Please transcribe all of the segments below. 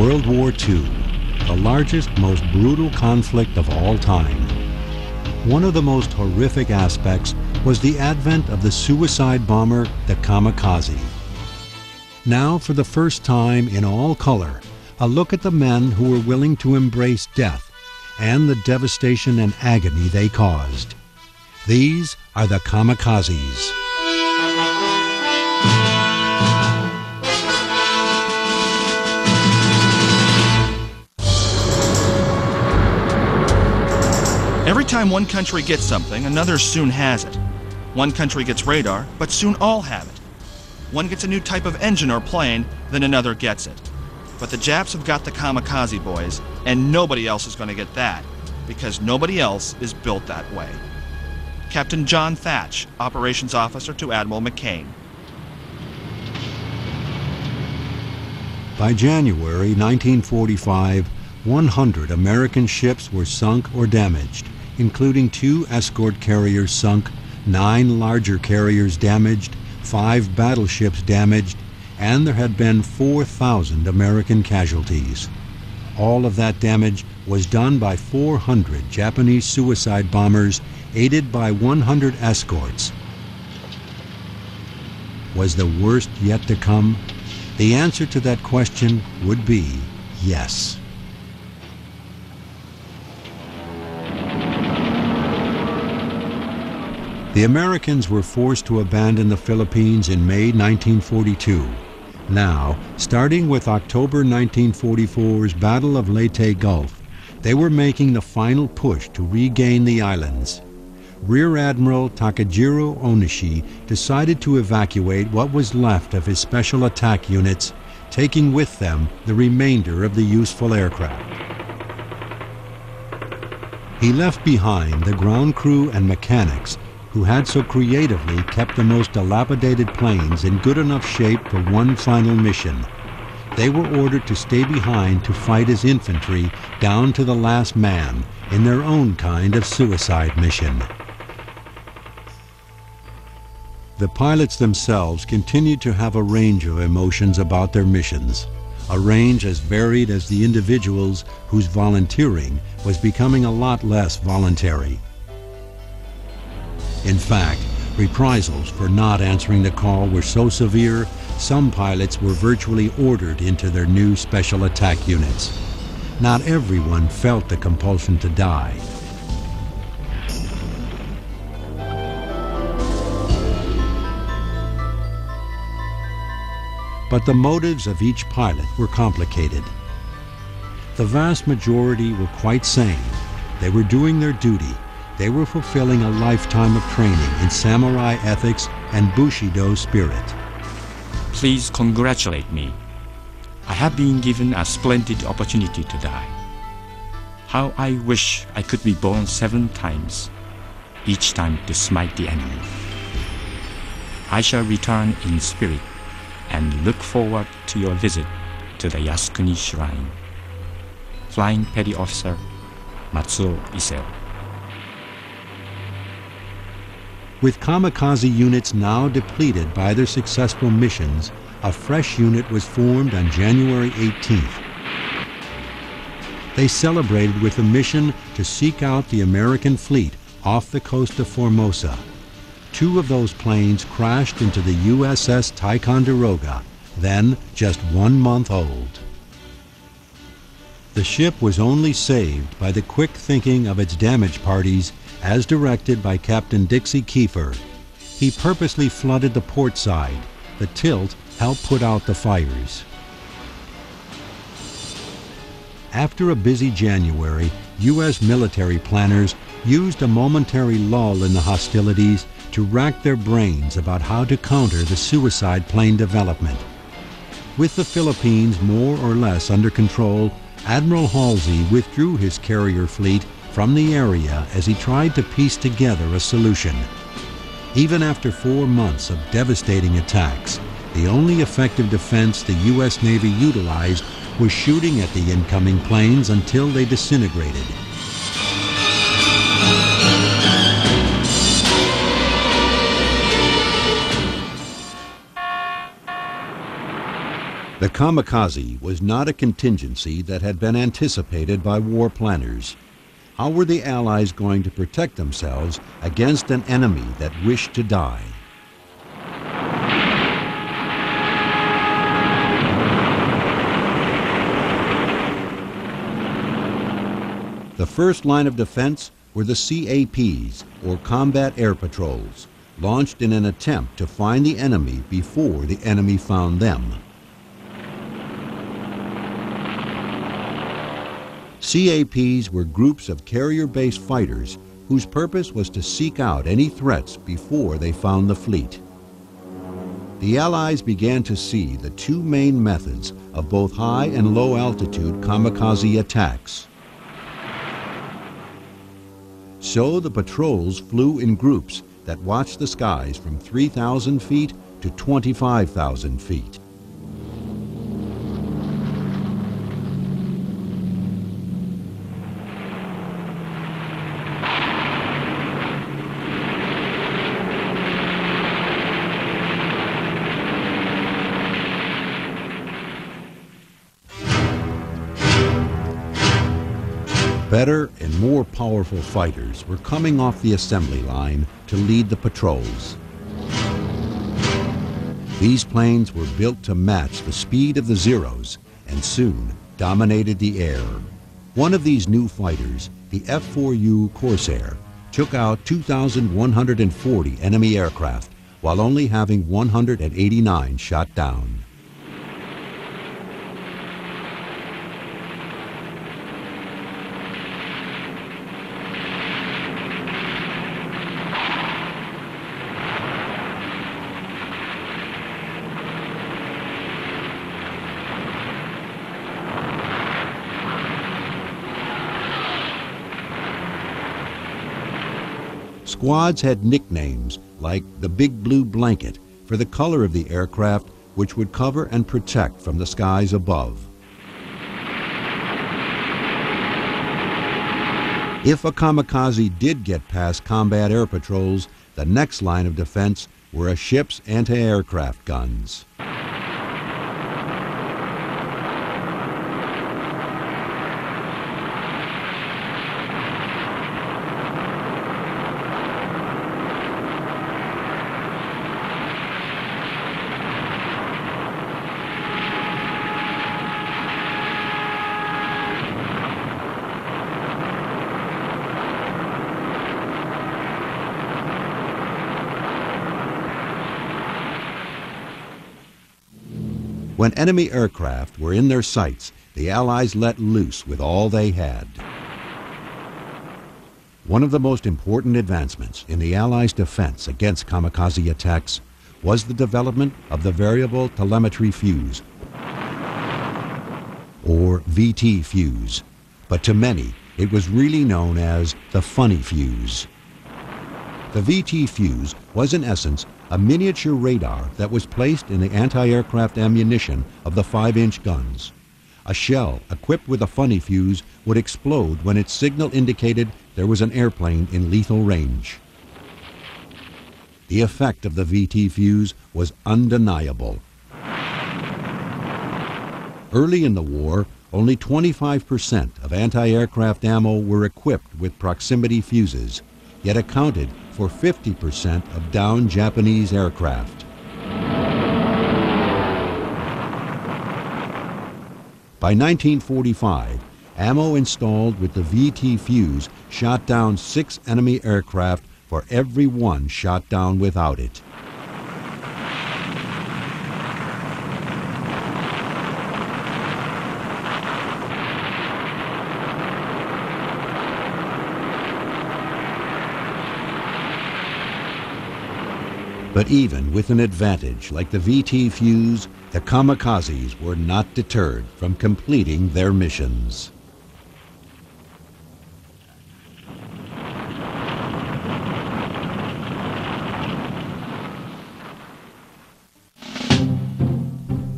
World War II, the largest, most brutal conflict of all time. One of the most horrific aspects was the advent of the suicide bomber, the kamikaze. Now, for the first time in all color, a look at the men who were willing to embrace death and the devastation and agony they caused. These are the kamikazes. Every time one country gets something, another soon has it. One country gets radar, but soon all have it. One gets a new type of engine or plane, then another gets it. But the Japs have got the kamikaze boys, and nobody else is going to get that, because nobody else is built that way. Captain John Thatch, Operations Officer to Admiral McCain. By January 1945, 100 American ships were sunk or damaged, including 2 escort carriers sunk, 9 larger carriers damaged, 5 battleships damaged, and there had been 4,000 American casualties. All of that damage was done by 400 Japanese suicide bombers aided by 100 escorts. Was the worst yet to come? The answer to that question would be yes. The Americans were forced to abandon the Philippines in May 1942. Now, starting with October 1944's Battle of Leyte Gulf, they were making the final push to regain the islands. Rear Admiral Takejiro Onishi decided to evacuate what was left of his special attack units, taking with them the remainder of the useful aircraft. He left behind the ground crew and mechanics who had so creatively kept the most dilapidated planes in good enough shape for one final mission. They were ordered to stay behind to fight as infantry down to the last man in their own kind of suicide mission. The pilots themselves continued to have a range of emotions about their missions, a range as varied as the individuals whose volunteering was becoming a lot less voluntary. In fact, reprisals for not answering the call were so severe, some pilots were virtually ordered into their new special attack units. Not everyone felt the compulsion to die. But the motives of each pilot were complicated. The vast majority were quite sane. They were doing their duty. They were fulfilling a lifetime of training in samurai ethics and Bushido spirit. Please congratulate me. I have been given a splendid opportunity to die. How I wish I could be born 7 times, each time to smite the enemy. I shall return in spirit and look forward to your visit to the Yasukuni Shrine. Flying Petty Officer Matsuo Iseo. With kamikaze units now depleted by their successful missions, a fresh unit was formed on January 18th. They celebrated with a mission to seek out the American fleet off the coast of Formosa. 2 of those planes crashed into the USS Ticonderoga, then just 1 month old. The ship was only saved by the quick thinking of its damage parties as directed by Captain Dixie Kiefer. He purposely flooded the port side. The tilt helped put out the fires. After a busy January, U.S. military planners used a momentary lull in the hostilities to rack their brains about how to counter the suicide plane development. With the Philippines more or less under control, Admiral Halsey withdrew his carrier fleet from the area as he tried to piece together a solution. Even after 4 months of devastating attacks, the only effective defense the U.S. Navy utilized was shooting at the incoming planes until they disintegrated. The kamikaze was not a contingency that had been anticipated by war planners. How were the Allies going to protect themselves against an enemy that wished to die? The first line of defense were the CAPs, or Combat Air Patrols, launched in an attempt to find the enemy before the enemy found them. CAPs were groups of carrier-based fighters whose purpose was to seek out any threats before they found the fleet. The Allies began to see the two main methods of both high and low altitude kamikaze attacks. So the patrols flew in groups that watched the skies from 3,000 feet to 25,000 feet. Better and more powerful fighters were coming off the assembly line to lead the patrols. These planes were built to match the speed of the Zeros and soon dominated the air. One of these new fighters, the F-4U Corsair, took out 2,140 enemy aircraft while only having 189 shot down. Squads had nicknames like the Big Blue Blanket for the color of the aircraft, which would cover and protect from the skies above. If a kamikaze did get past combat air patrols, the next line of defense were a ship's anti-aircraft guns. When enemy aircraft were in their sights, the Allies let loose with all they had. One of the most important advancements in the Allies' defense against kamikaze attacks was the development of the Variable Telemetry Fuse, or VT fuse, but to many it was really known as the funny fuse. The VT fuse was in essence a miniature radar that was placed in the anti-aircraft ammunition of the 5-inch guns. A shell equipped with a funny fuse would explode when its signal indicated there was an airplane in lethal range. The effect of the VT fuse was undeniable. Early in the war, only 25% of anti-aircraft ammo were equipped with proximity fuses, yet accounted for 50% of downed Japanese aircraft. By 1945, ammo installed with the VT fuse shot down 6 enemy aircraft for every one shot down without it. But even with an advantage like the VT fuse, the kamikazes were not deterred from completing their missions.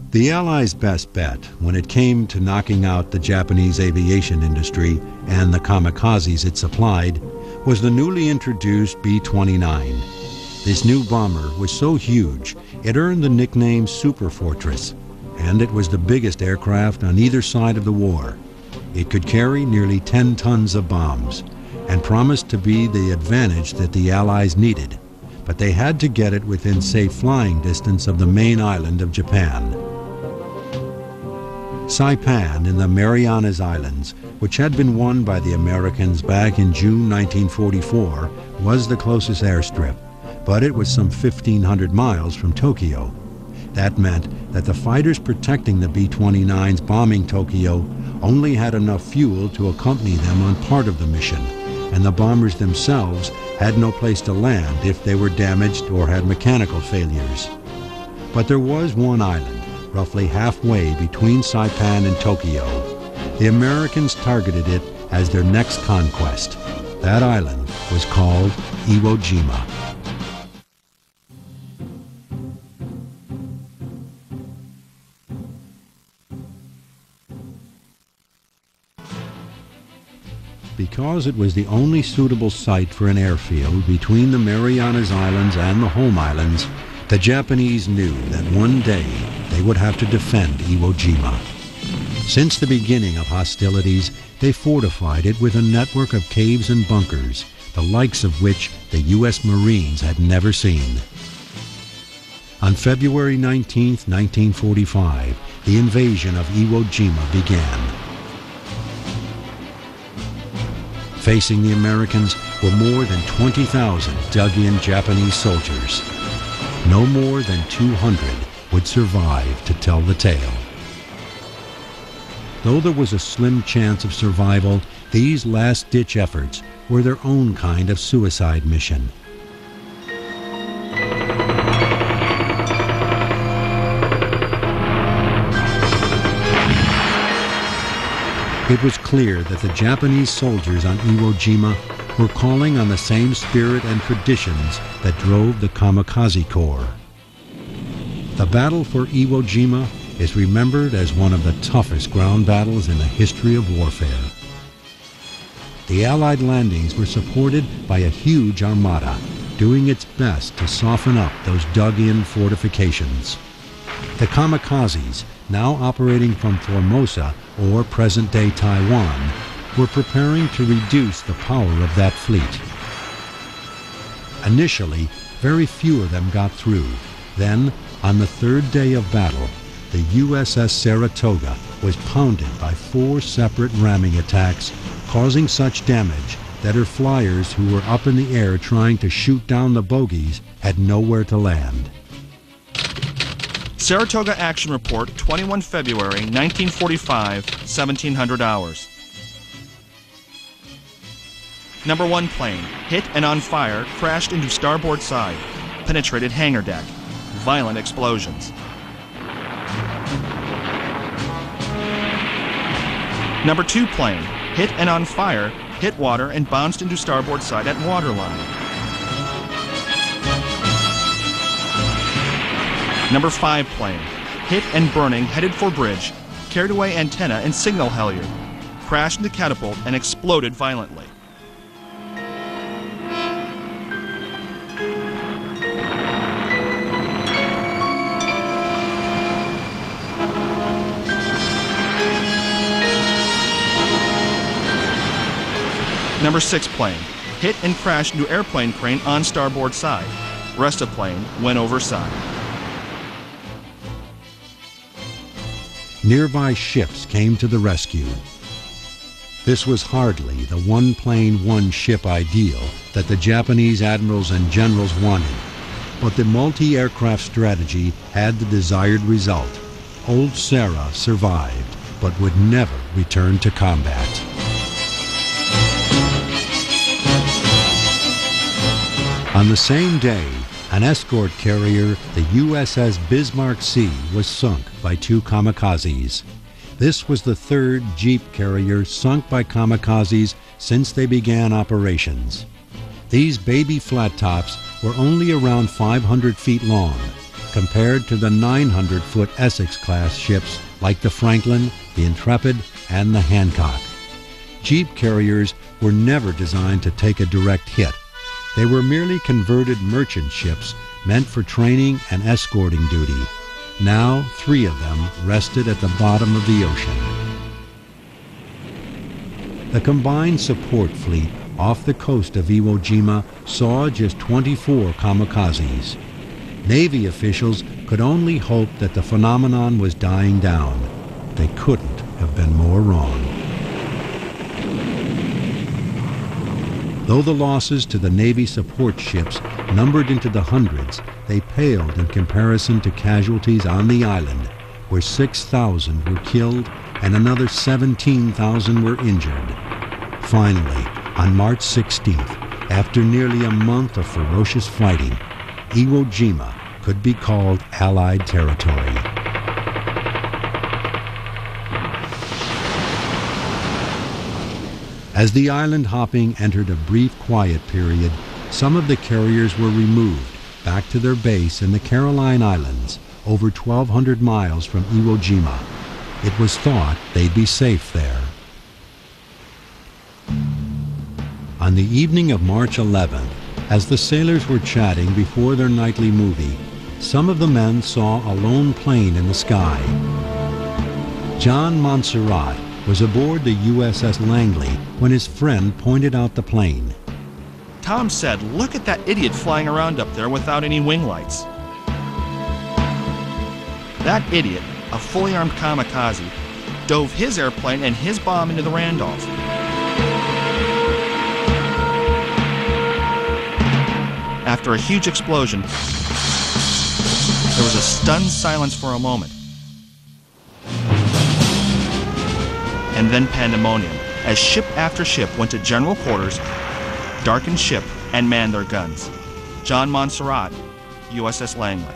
The Allies' best bet when it came to knocking out the Japanese aviation industry and the kamikazes it supplied was the newly introduced B-29. This new bomber was so huge, it earned the nickname Super Fortress, and it was the biggest aircraft on either side of the war. It could carry nearly 10 tons of bombs and promised to be the advantage that the Allies needed, but they had to get it within safe flying distance of the main island of Japan. Saipan in the Marianas Islands, which had been won by the Americans back in June 1944, was the closest airstrip, but it was some 1,500 miles from Tokyo. That meant that the fighters protecting the B-29s bombing Tokyo only had enough fuel to accompany them on part of the mission, and the bombers themselves had no place to land if they were damaged or had mechanical failures. But there was one island, roughly halfway between Saipan and Tokyo. The Americans targeted it as their next conquest. That island was called Iwo Jima. Because it was the only suitable site for an airfield between the Marianas Islands and the home islands, the Japanese knew that one day they would have to defend Iwo Jima. Since the beginning of hostilities, they fortified it with a network of caves and bunkers, the likes of which the U.S. Marines had never seen. On February 19, 1945, the invasion of Iwo Jima began. Facing the Americans were more than 20,000 dug-in Japanese soldiers. No more than 200 would survive to tell the tale. Though there was a slim chance of survival, these last-ditch efforts were their own kind of suicide mission. It was clear that the Japanese soldiers on Iwo Jima were calling on the same spirit and traditions that drove the Kamikaze Corps. The battle for Iwo Jima is remembered as one of the toughest ground battles in the history of warfare. The Allied landings were supported by a huge armada, doing its best to soften up those dug-in fortifications. The Kamikazes, now operating from Formosa, or present-day Taiwan, were preparing to reduce the power of that fleet. Initially, very few of them got through. Then, on the third day of battle, the USS Saratoga was pounded by 4 separate ramming attacks, causing such damage that her flyers who were up in the air trying to shoot down the bogies had nowhere to land. Saratoga Action Report, 21 February 1945, 1700 hours. Number 1 plane, hit and on fire, crashed into starboard side, penetrated hangar deck. Violent explosions. Number 2 plane, hit and on fire, hit water and bounced into starboard side at waterline. Number 5 plane, hit and burning, headed for bridge, carried away antenna and signal halyard, crashed into catapult and exploded violently. Number 6 plane, hit and crashed into airplane crane on starboard side. Rest of plane went over side. Nearby ships came to the rescue. This was hardly the one plane, one ship ideal that the Japanese admirals and generals wanted, but the multi-aircraft strategy had the desired result. Old Sarah survived, but would never return to combat. On the same day, an escort carrier, the USS Bismarck Sea, was sunk by 2 kamikazes. This was the 3rd Jeep carrier sunk by kamikazes since they began operations. These baby flat tops were only around 500 feet long, compared to the 900-foot Essex-class ships like the Franklin, the Intrepid, and the Hancock. Jeep carriers were never designed to take a direct hit. They were merely converted merchant ships meant for training and escorting duty. Now 3 of them rested at the bottom of the ocean. The combined support fleet off the coast of Iwo Jima saw just 24 kamikazes. Navy officials could only hope that the phenomenon was dying down. They couldn't have been more wrong. Though the losses to the Navy support ships numbered into the hundreds, they paled in comparison to casualties on the island, where 6,000 were killed and another 17,000 were injured. Finally, on March 16th, after nearly a month of ferocious fighting, Iwo Jima could be called Allied territory. As the island hopping entered a brief quiet period, some of the carriers were removed back to their base in the Caroline Islands, over 1,200 miles from Iwo Jima. It was thought they'd be safe there. On the evening of March 11th, as the sailors were chatting before their nightly movie, some of the men saw a lone plane in the sky. John Montserrat was aboard the USS Langley when his friend pointed out the plane. Tom said, "Look at that idiot flying around up there without any wing lights." That idiot, a fully armed kamikaze, dove his airplane and his bomb into the Randolph. After a huge explosion, there was a stunned silence for a moment. And then pandemonium, as ship after ship went to general quarters, darkened ship, and manned their guns. John Montserrat, USS Langley.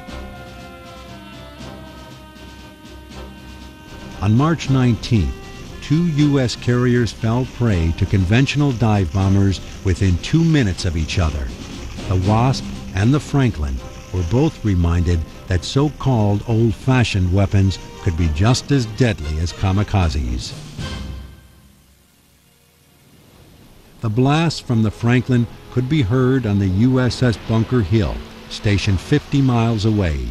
On March 19th, 2 U.S. carriers fell prey to conventional dive bombers within 2 minutes of each other. The Wasp and the Franklin were both reminded that so-called old-fashioned weapons could be just as deadly as kamikazes. The blasts from the Franklin could be heard on the USS Bunker Hill, stationed 50 miles away.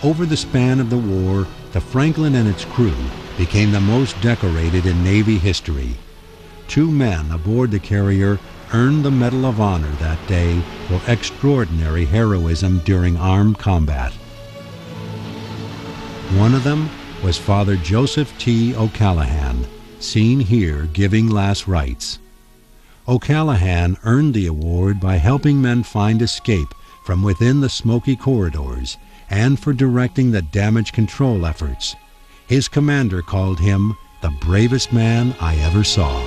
Over the span of the war, the Franklin and its crew became the most decorated in Navy history. 2 men aboard the carrier earned the Medal of Honor that day for extraordinary heroism during armed combat. One of them was Father Joseph T. O'Callahan, seen here giving last rites. O'Callahan earned the award by helping men find escape from within the smoky corridors and for directing the damage control efforts. His commander called him the bravest man I ever saw.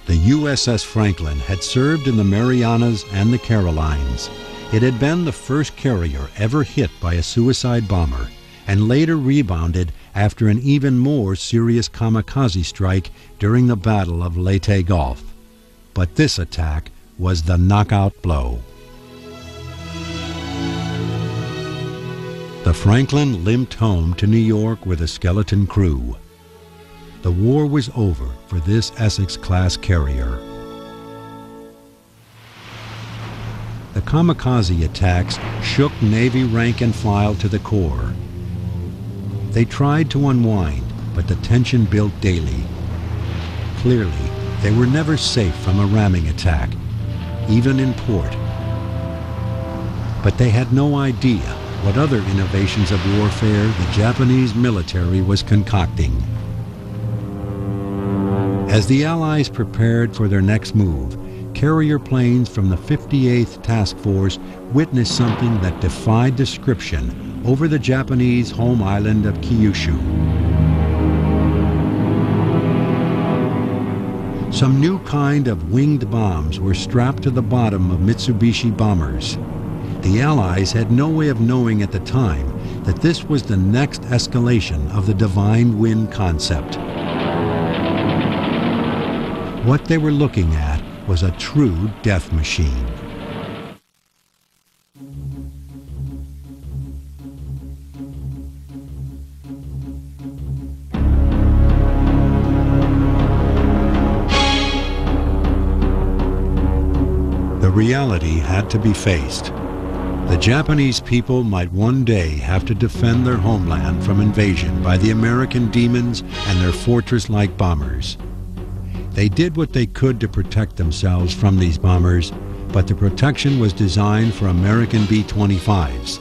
The USS Franklin had served in the Marianas and the Carolines. It had been the first carrier ever hit by a suicide bomber, and later rebounded after an even more serious kamikaze strike during the Battle of Leyte Gulf. But this attack was the knockout blow. The Franklin limped home to New York with a skeleton crew. The war was over for this Essex-class carrier. The kamikaze attacks shook Navy rank and file to the core. They tried to unwind, but the tension built daily. Clearly, they were never safe from a ramming attack, even in port. But they had no idea what other innovations of warfare the Japanese military was concocting. As the Allies prepared for their next move, carrier planes from the 58th Task Force witnessed something that defied description over the Japanese home island of Kyushu. Some new kind of winged bombs were strapped to the bottom of Mitsubishi bombers. The Allies had no way of knowing at the time that this was the next escalation of the divine wind concept. What they were looking at was a true death machine. reality had to be faced. The Japanese people might one day have to defend their homeland from invasion by the American demons and their fortress-like bombers. They did what they could to protect themselves from these bombers, but the protection was designed for American B-25s.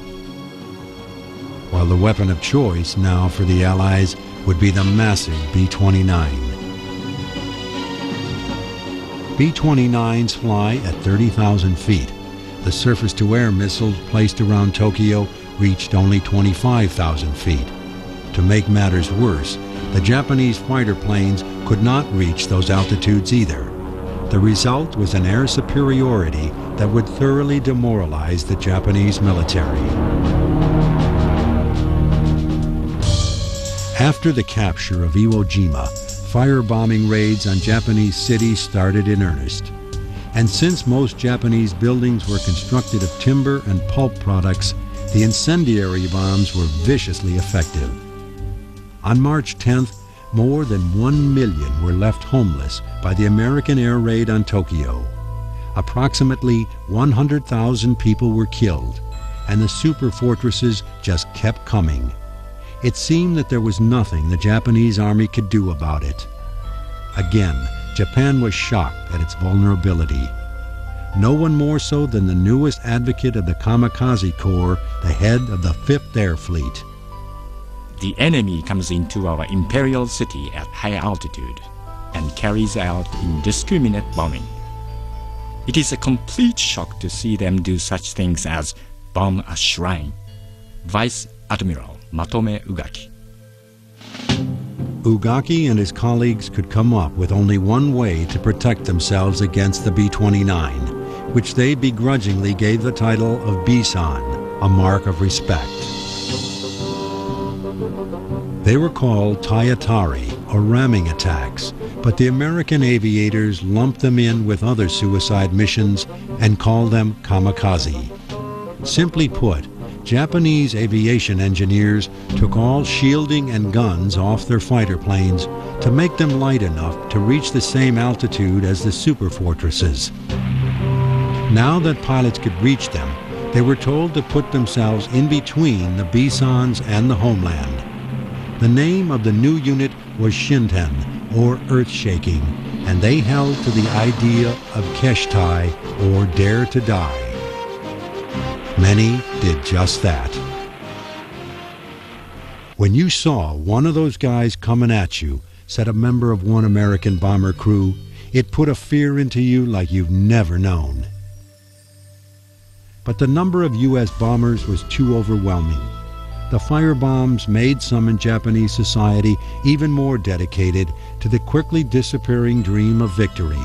While the weapon of choice now for the Allies would be the massive B-29. B-29s fly at 30,000 feet. The surface-to-air missiles placed around Tokyo reached only 25,000 feet. To make matters worse, the Japanese fighter planes could not reach those altitudes either. The result was an air superiority that would thoroughly demoralize the Japanese military. After the capture of Iwo Jima, firebombing raids on Japanese cities started in earnest. And since most Japanese buildings were constructed of timber and pulp products, the incendiary bombs were viciously effective. On March 10th, more than 1 million were left homeless by the American air raid on Tokyo. Approximately 100,000 people were killed, and the super fortresses just kept coming. It seemed that there was nothing the Japanese army could do about it. Again, Japan was shocked at its vulnerability. No one more so than the newest advocate of the Kamikaze Corps, the head of the 5th Air Fleet. The enemy comes into our imperial city at high altitude and carries out indiscriminate bombing. It is a complete shock to see them do such things as bomb a shrine. Vice Admiral Matome Ugaki. Ugaki and his colleagues could come up with only one way to protect themselves against the B-29, which they begrudgingly gave the title of B-san, a mark of respect. They were called Tayatari, or ramming attacks, but the American aviators lumped them in with other suicide missions and called them kamikaze. Simply put, Japanese aviation engineers took all shielding and guns off their fighter planes to make them light enough to reach the same altitude as the superfortresses. Now that pilots could reach them, they were told to put themselves in between the B-sans and the homeland. The name of the new unit was Shinten, or earth-shaking, and they held to the idea of Keshtai, or dare to die. Many did just that. When you saw one of those guys coming at you, said a member of one American bomber crew, it put a fear into you like you've never known. But the number of U.S. bombers was too overwhelming. The firebombs made some in Japanese society even more dedicated to the quickly disappearing dream of victory.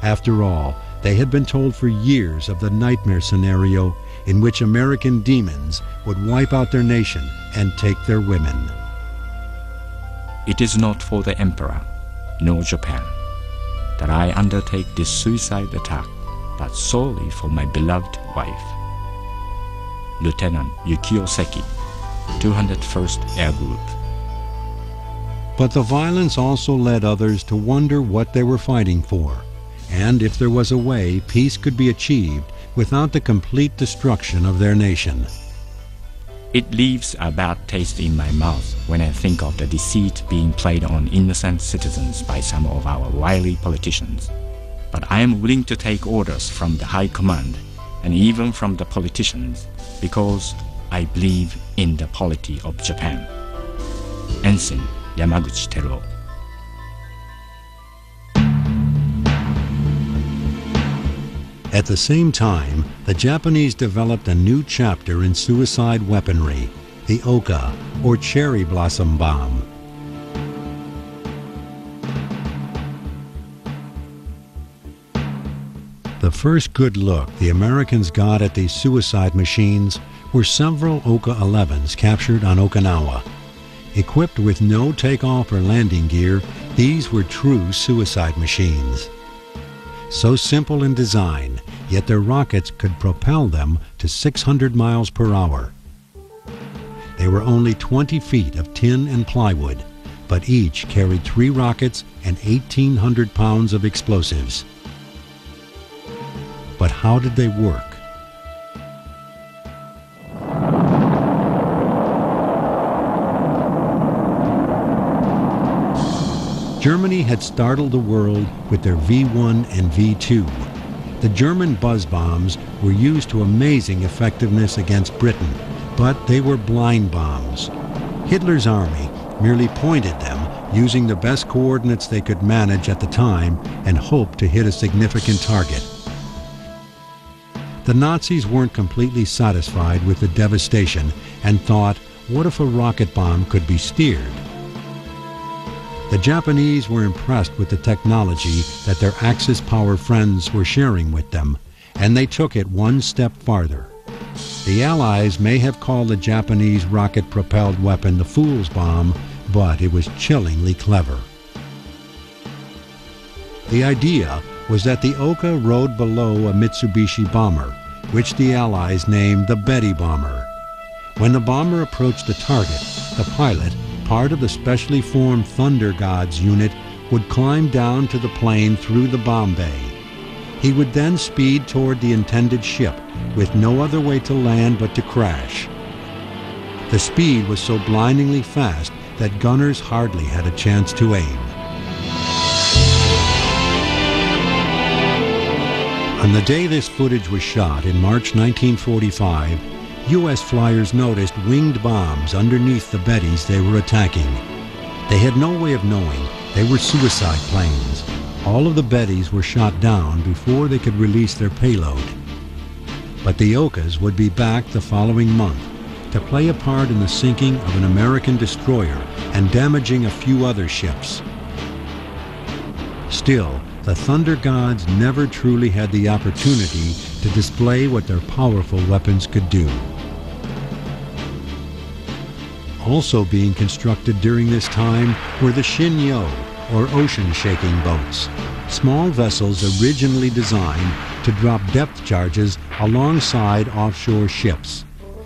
After all, they had been told for years of the nightmare scenario in which American demons would wipe out their nation and take their women. It is not for the Emperor, nor Japan, that I undertake this suicide attack, but solely for my beloved wife. Lieutenant Yukio Seki, 201st Air Group. But the violence also led others to wonder what they were fighting for, and if there was a way peace could be achieved without the complete destruction of their nation. It leaves a bad taste in my mouth when I think of the deceit being played on innocent citizens by some of our wily politicians. But I am willing to take orders from the high command and even from the politicians because I believe in the polity of Japan. Ensign Yamaguchi Teruo. At the same time, the Japanese developed a new chapter in suicide weaponry, the Oka, or cherry blossom bomb. The first good look the Americans got at these suicide machines were several Oka-11s captured on Okinawa. Equipped with no takeoff or landing gear, these were true suicide machines. So simple in design, yet their rockets could propel them to 600 miles per hour. They were only 20 feet of tin and plywood, but each carried 3 rockets and 1,800 pounds of explosives. But how did they work? Germany had startled the world with their V-1 and V-2. The German buzz bombs were used to amazing effectiveness against Britain, but they were blind bombs. Hitler's army merely pointed them using the best coordinates they could manage at the time and hoped to hit a significant target. The Nazis weren't completely satisfied with the devastation and thought, what if a rocket bomb could be steered? The Japanese were impressed with the technology that their Axis power friends were sharing with them, and they took it one step farther. The Allies may have called the Japanese rocket-propelled weapon the fool's bomb, but it was chillingly clever. The idea was that the Oka rode below a Mitsubishi bomber, which the Allies named the Betty bomber. When the bomber approached the target, the pilot, part of the specially formed Thunder Gods unit, would climb down to the plane through the bomb bay. He would then speed toward the intended ship, with no other way to land but to crash. The speed was so blindingly fast that gunners hardly had a chance to aim. On the day this footage was shot in March 1945, U.S. flyers noticed winged bombs underneath the Bettys they were attacking. They had no way of knowing they were suicide planes. All of the Bettys were shot down before they could release their payload. But the Okas would be back the following month to play a part in the sinking of an American destroyer and damaging a few other ships. Still, the Thunder Gods never truly had the opportunity to display what their powerful weapons could do. Also being constructed during this time were the Shinyo, or ocean-shaking boats, small vessels originally designed to drop depth charges alongside offshore ships.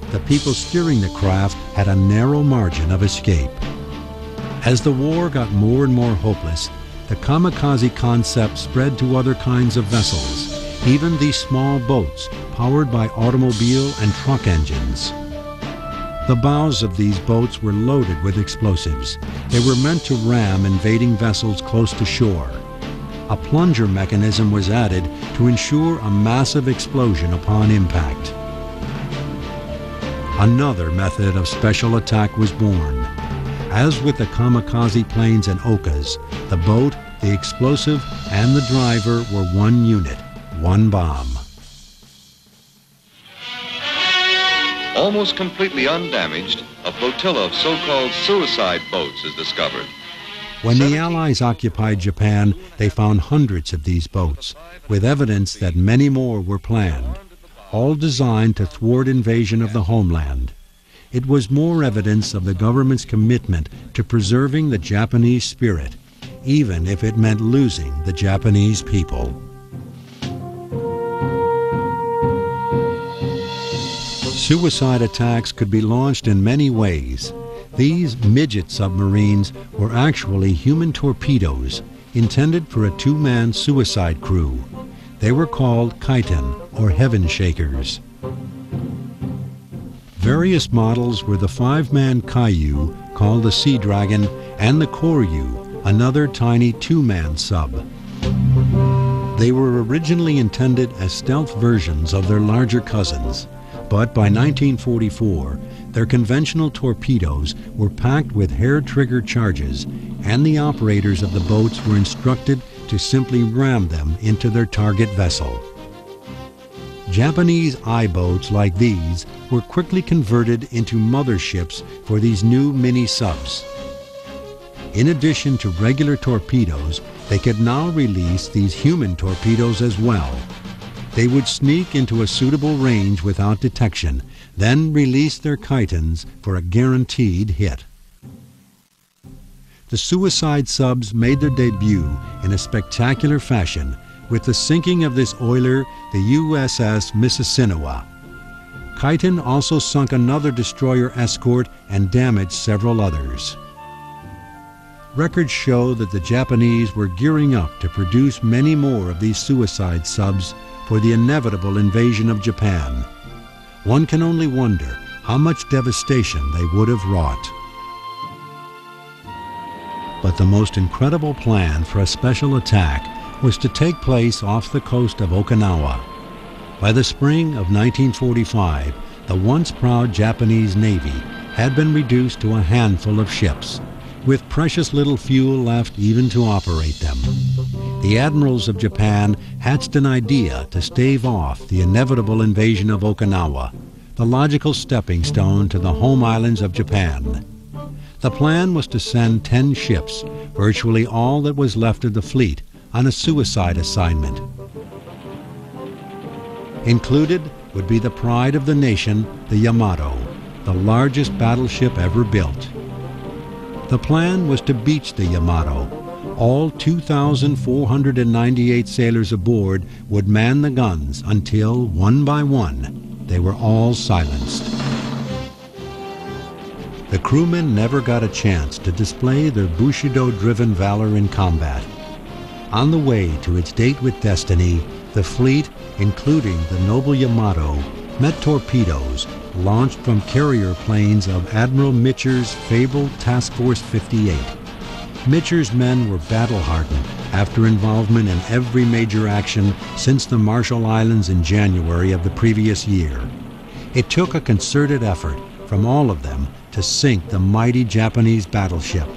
The people steering the craft had a narrow margin of escape. As the war got more and more hopeless, the kamikaze concept spread to other kinds of vessels, even these small boats powered by automobile and truck engines. The bows of these boats were loaded with explosives. They were meant to ram invading vessels close to shore. A plunger mechanism was added to ensure a massive explosion upon impact. Another method of special attack was born. As with the kamikaze planes and Okas, the boat, the explosive, and the driver were one unit, one bomb. Almost completely undamaged, a flotilla of so-called suicide boats is discovered. When the Allies occupied Japan, they found hundreds of these boats, with evidence that many more were planned, all designed to thwart invasion of the homeland. It was more evidence of the government's commitment to preserving the Japanese spirit, even if it meant losing the Japanese people. Suicide attacks could be launched in many ways. These midget submarines were actually human torpedoes intended for a two-man suicide crew. They were called Kaiten, or heaven shakers. Various models were the five-man Kaiyu, called the Sea Dragon, and the Koryu, another tiny two-man sub. They were originally intended as stealth versions of their larger cousins, but by 1944, their conventional torpedoes were packed with hair-trigger charges, and the operators of the boats were instructed to simply ram them into their target vessel. Japanese I-boats like these were quickly converted into motherships for these new mini-subs. In addition to regular torpedoes, they could now release these human torpedoes as well. They would sneak into a suitable range without detection, then release their Kaitens for a guaranteed hit. The suicide subs made their debut in a spectacular fashion with the sinking of this oiler, the USS Mississinewa. Kaiten also sunk another destroyer escort and damaged several others. Records show that the Japanese were gearing up to produce many more of these suicide subs for the inevitable invasion of Japan. One can only wonder how much devastation they would have wrought. But the most incredible plan for a special attack was to take place off the coast of Okinawa. By the spring of 1945, the once proud Japanese Navy had been reduced to a handful of ships, with precious little fuel left even to operate them. The admirals of Japan hatched an idea to stave off the inevitable invasion of Okinawa, the logical stepping stone to the home islands of Japan. The plan was to send 10 ships, virtually all that was left of the fleet, on a suicide assignment. Included would be the pride of the nation, the Yamato, the largest battleship ever built. The plan was to beach the Yamato. All 2,498 sailors aboard would man the guns until, one by one, they were all silenced. The crewmen never got a chance to display their Bushido-driven valor in combat. On the way to its date with destiny, the fleet, including the noble Yamato, met torpedoes launched from carrier planes of Admiral Mitcher's fabled Task Force 58. Mitcher's men were battle-hardened after involvement in every major action since the Marshall Islands in January of the previous year. It took a concerted effort from all of them to sink the mighty Japanese battleship.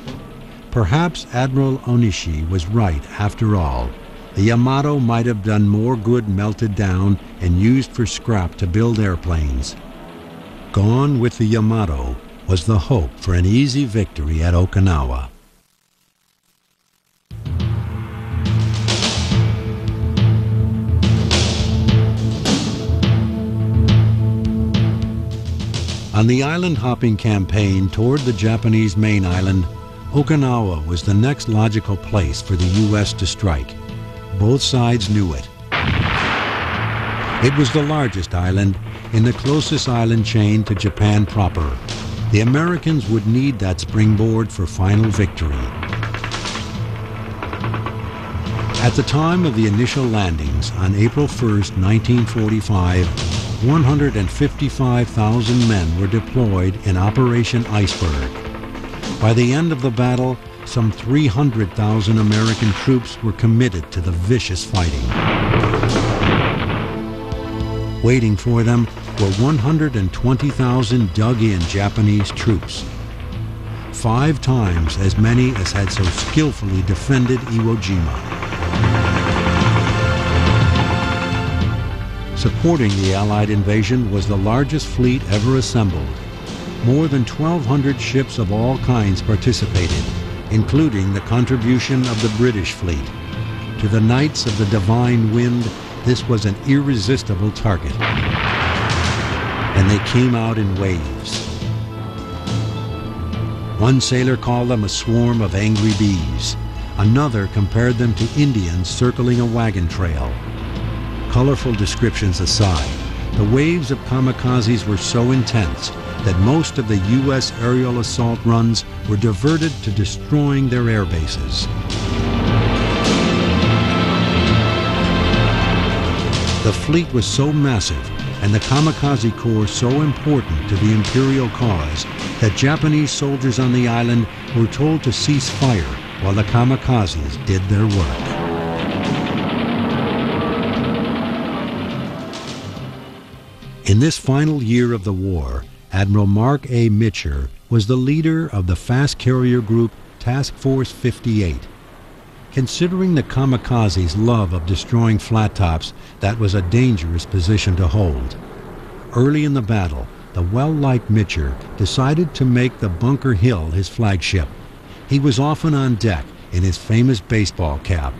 Perhaps Admiral Onishi was right after all. The Yamato might have done more good melted down and used for scrap to build airplanes. Gone with the Yamato was the hope for an easy victory at Okinawa. On the island-hopping campaign toward the Japanese main island, Okinawa was the next logical place for the U.S. to strike. Both sides knew it. It was the largest island in the closest island chain to Japan proper. The Americans would need that springboard for final victory. At the time of the initial landings on April 1st, 1945, 155,000 men were deployed in Operation Iceberg. By the end of the battle, some 300,000 American troops were committed to the vicious fighting. Waiting for them were 120,000 dug-in Japanese troops, 5 times as many as had so skillfully defended Iwo Jima. Supporting the Allied invasion was the largest fleet ever assembled. More than 1,200 ships of all kinds participated, including the contribution of the British fleet. To the Knights of the Divine Wind, this was an irresistible target. And they came out in waves. One sailor called them a swarm of angry bees. Another compared them to Indians circling a wagon trail. Colorful descriptions aside, the waves of kamikazes were so intense that most of the U.S. aerial assault runs were diverted to destroying their air bases. The fleet was so massive and the kamikaze corps so important to the imperial cause that Japanese soldiers on the island were told to cease fire while the kamikazes did their work. In this final year of the war, Admiral Mark A. Mitcher was the leader of the fast carrier group Task Force 58. Considering the kamikazes' love of destroying flat tops, that was a dangerous position to hold. Early in the battle, the well-liked Mitcher decided to make the Bunker Hill his flagship. He was often on deck in his famous baseball cap.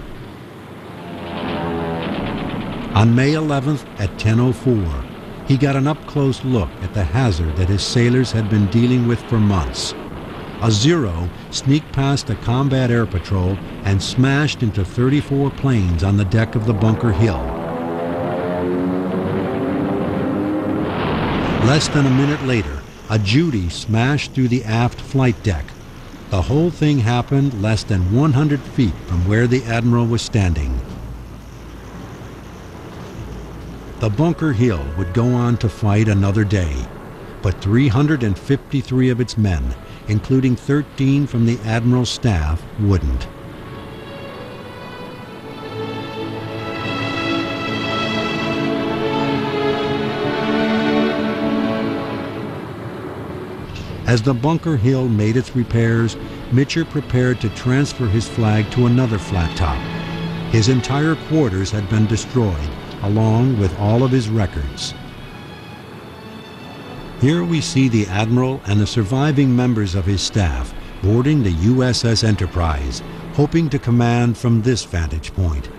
On May 11th at 10:04, he got an up-close look at the hazard that his sailors had been dealing with for months. A Zero sneaked past a combat air patrol and smashed into 34 planes on the deck of the Bunker Hill. Less than a minute later, a Judy smashed through the aft flight deck. The whole thing happened less than 100 feet from where the Admiral was standing. The Bunker Hill would go on to fight another day, but 353 of its men, including 13 from the Admiral's staff, wouldn't. As the Bunker Hill made its repairs, Mitcher prepared to transfer his flag to another flat top. His entire quarters had been destroyed, along with all of his records. Here we see the Admiral and the surviving members of his staff boarding the USS Enterprise, hoping to command from this vantage point.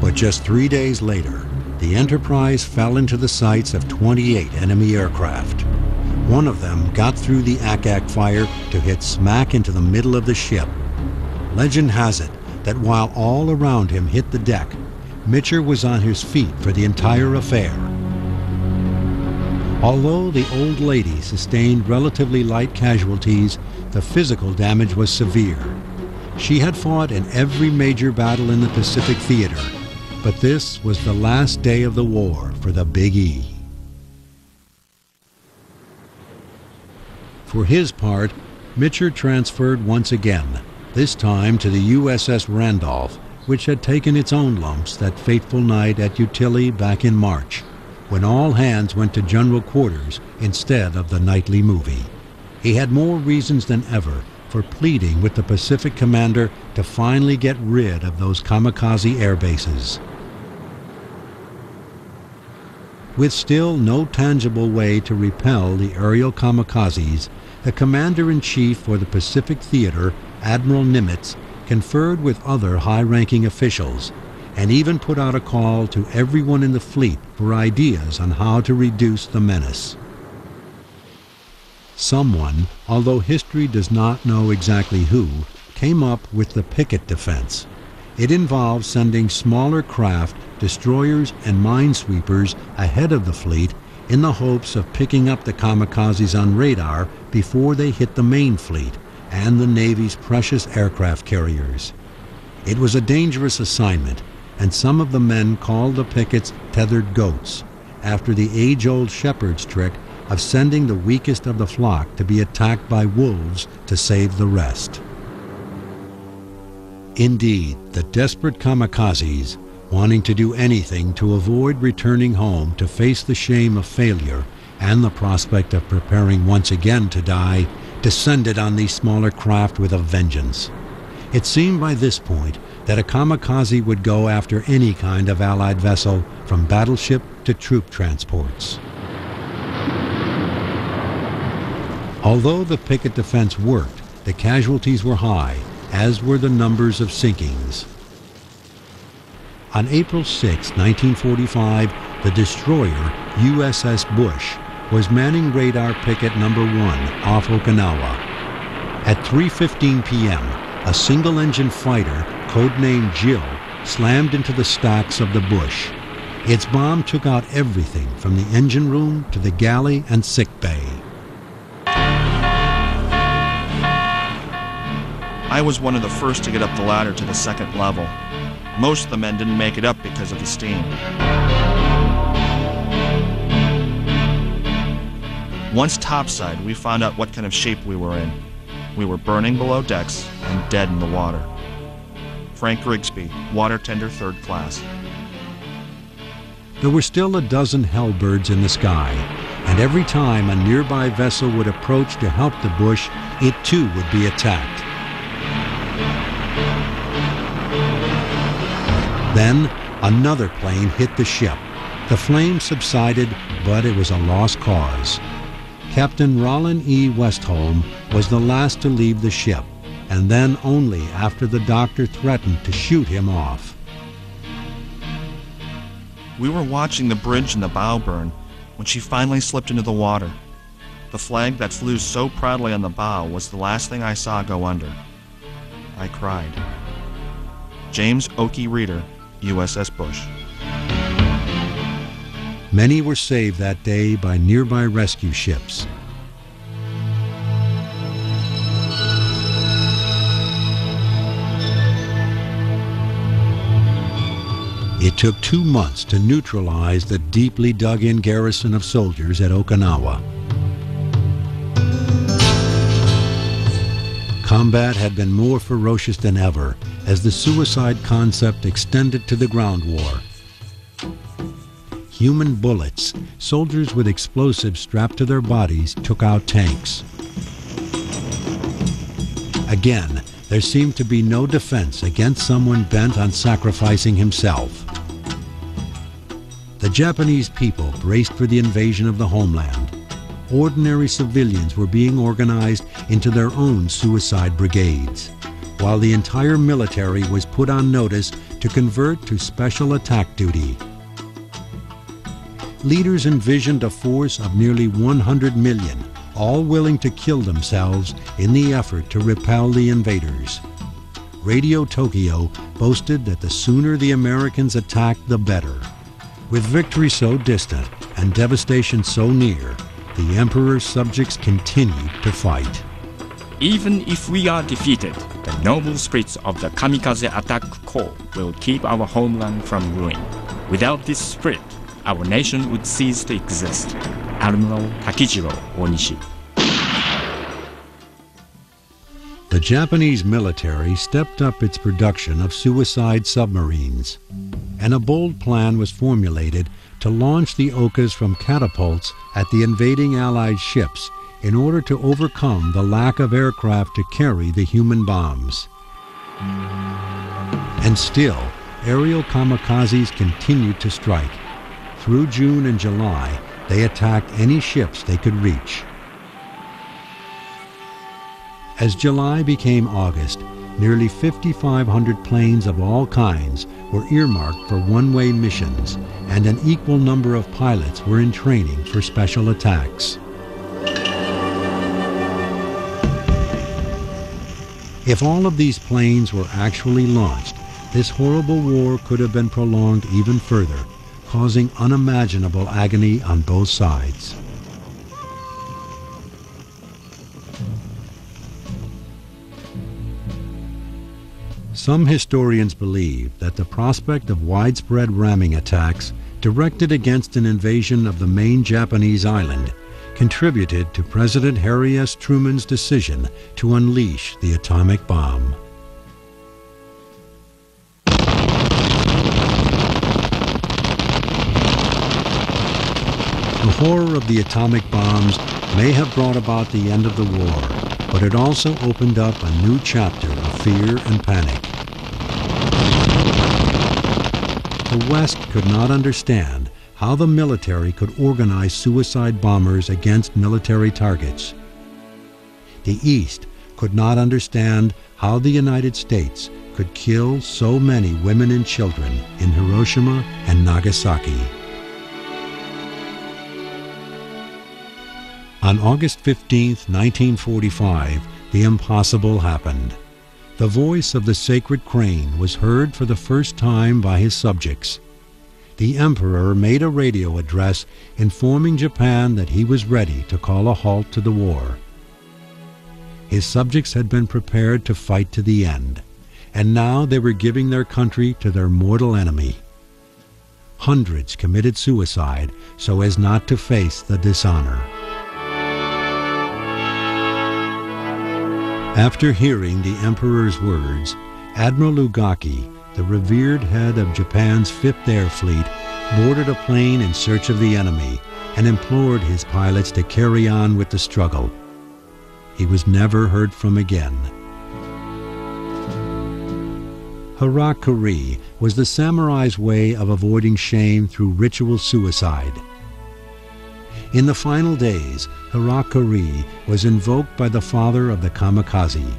But just 3 days later, the Enterprise fell into the sights of 28 enemy aircraft. One of them got through the ack-ack fire to hit smack into the middle of the ship. Legend has it that while all around him hit the deck, Mitcher was on his feet for the entire affair. Although the old lady sustained relatively light casualties, the physical damage was severe. She had fought in every major battle in the Pacific Theater, but this was the last day of the war for the Big E. For his part, Mitcher transferred once again, this time to the USS Randolph, which had taken its own lumps that fateful night at Utility back in March, when all hands went to general quarters instead of the nightly movie. He had more reasons than ever for pleading with the Pacific commander to finally get rid of those kamikaze air bases. With still no tangible way to repel the aerial kamikazes, the Commander-in-Chief for the Pacific Theater, Admiral Nimitz, conferred with other high-ranking officials and even put out a call to everyone in the fleet for ideas on how to reduce the menace. Someone, although history does not know exactly who, came up with the picket defense. It involved sending smaller craft, destroyers and minesweepers ahead of the fleet in the hopes of picking up the kamikazes on radar before they hit the main fleet and the Navy's precious aircraft carriers. It was a dangerous assignment, and some of the men called the pickets tethered goats, after the age-old shepherd's trick of sending the weakest of the flock to be attacked by wolves to save the rest. Indeed, the desperate kamikazes, wanting to do anything to avoid returning home to face the shame of failure and the prospect of preparing once again to die, descended on these smaller craft with a vengeance. It seemed by this point that a kamikaze would go after any kind of Allied vessel, from battleship to troop transports. Although the picket defense worked, the casualties were high, as were the numbers of sinkings. On April 6, 1945, the destroyer USS Bush was manning radar picket number 1 off Okinawa. At 3:15 p.m., a single-engine fighter, codenamed Jill, slammed into the stacks of the Bush. Its bomb took out everything from the engine room to the galley and sick bay. I was one of the first to get up the ladder to the second level. Most of the men didn't make it up because of the steam. Once topside, we found out what kind of shape we were in. We were burning below decks and dead in the water. Frank Grigsby, water tender 3rd class. There were still a dozen hellbirds in the sky, and every time a nearby vessel would approach to help the Bush, it too would be attacked. Then another plane hit the ship. The flames subsided, but it was a lost cause. Captain Rollin E. Westholm was the last to leave the ship, and then only after the doctor threatened to shoot him off. We were watching the bridge in the bow burn when she finally slipped into the water. The flag that flew so proudly on the bow was the last thing I saw go under. I cried. James Oakey Reeder, USS Bush. Many were saved that day by nearby rescue ships. It took 2 months to neutralize the deeply dug-in garrison of soldiers at Okinawa. Combat had been more ferocious than ever as the suicide concept extended to the ground war. Human bullets, soldiers with explosives strapped to their bodies took out tanks. Again, there seemed to be no defense against someone bent on sacrificing himself. The Japanese people braced for the invasion of the homeland. Ordinary civilians were being organized into their own suicide brigades, while the entire military was put on notice to convert to special attack duty. Leaders envisioned a force of nearly 100 million, all willing to kill themselves in the effort to repel the invaders. Radio Tokyo boasted that the sooner the Americans attacked, the better. With victory so distant and devastation so near, the Emperor's subjects continued to fight. Even if we are defeated, the noble spirits of the Kamikaze Attack Corps will keep our homeland from ruin. Without this spirit, our nation would cease to exist. Admiral Takijiro Onishi. The Japanese military stepped up its production of suicide submarines, and a bold plan was formulated to launch the Okas from catapults at the invading Allied ships in order to overcome the lack of aircraft to carry the human bombs. And still, aerial kamikazes continued to strike. Through June and July, they attacked any ships they could reach. As July became August, nearly 5,500 planes of all kinds were earmarked for one-way missions, and an equal number of pilots were in training for special attacks. If all of these planes were actually launched, this horrible war could have been prolonged even further, causing unimaginable agony on both sides. Some historians believe that the prospect of widespread ramming attacks directed against an invasion of the main Japanese island contributed to President Harry S. Truman's decision to unleash the atomic bomb. The horror of the atomic bombs may have brought about the end of the war, but it also opened up a new chapter of fear and panic. The West could not understand how the military could organize suicide bombers against military targets. The East could not understand how the United States could kill so many women and children in Hiroshima and Nagasaki. On August 15, 1945, the impossible happened. The voice of the sacred crane was heard for the first time by his subjects. The Emperor made a radio address informing Japan that he was ready to call a halt to the war. His subjects had been prepared to fight to the end, and now they were giving their country to their mortal enemy. Hundreds committed suicide so as not to face the dishonor. After hearing the Emperor's words, Admiral Ugaki, the revered head of Japan's Fifth Air Fleet, boarded a plane in search of the enemy and implored his pilots to carry on with the struggle. He was never heard from again. Harakiri was the samurai's way of avoiding shame through ritual suicide. In the final days, Harakiri was invoked by the father of the kamikaze.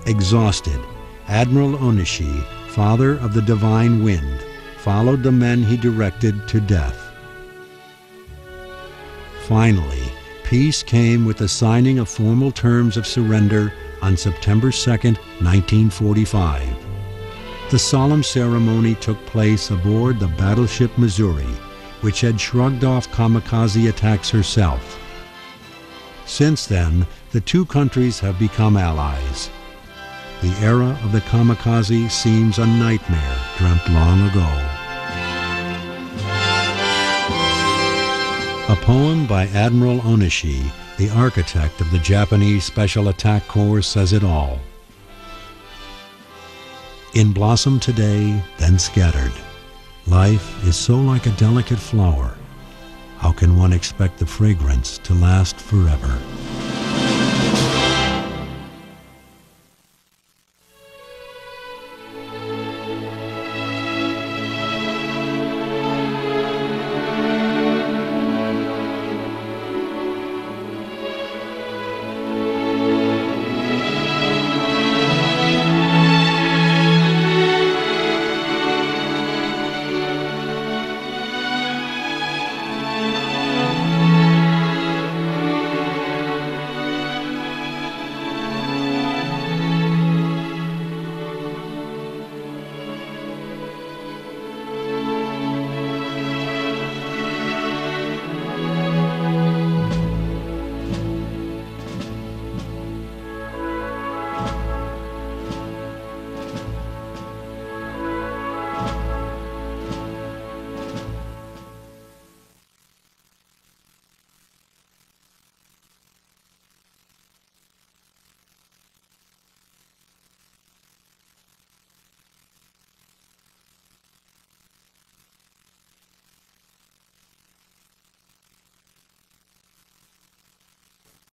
Exhausted, Admiral Onishi, father of the divine wind, followed the men he directed to death. Finally, peace came with the signing of formal terms of surrender on September 2, 1945. The solemn ceremony took place aboard the battleship Missouri, which had shrugged off kamikaze attacks herself. Since then, the two countries have become allies. the era of the kamikaze seems a nightmare dreamt long ago. A poem by Admiral Onishi, the architect of the Japanese Special Attack Corps, says it all. In blossom today, then scattered, life is so like a delicate flower. How can one expect the fragrance to last forever?